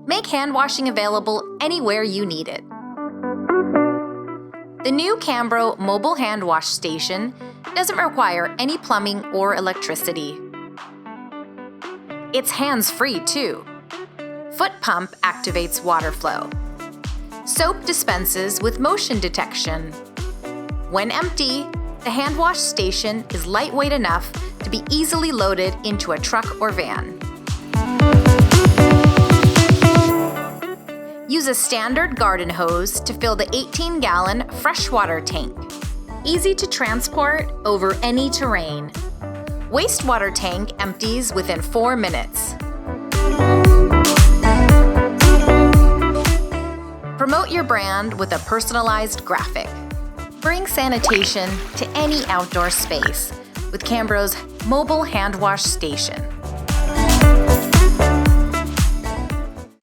Make hand washing available anywhere you need it. The new Cambro mobile hand wash station doesn't require any plumbing or electricity. It's hands-free too. Foot pump activates water flow. Soap dispenses with motion detection. When empty, the hand wash station is lightweight enough to be easily loaded into a truck or van. Use a standard garden hose to fill the 18-gallon freshwater tank. Easy to transport over any terrain. Wastewater tank empties within 4 minutes. Promote your brand with a personalized graphic. Bring sanitation to any outdoor space with Cambro's mobile hand wash station.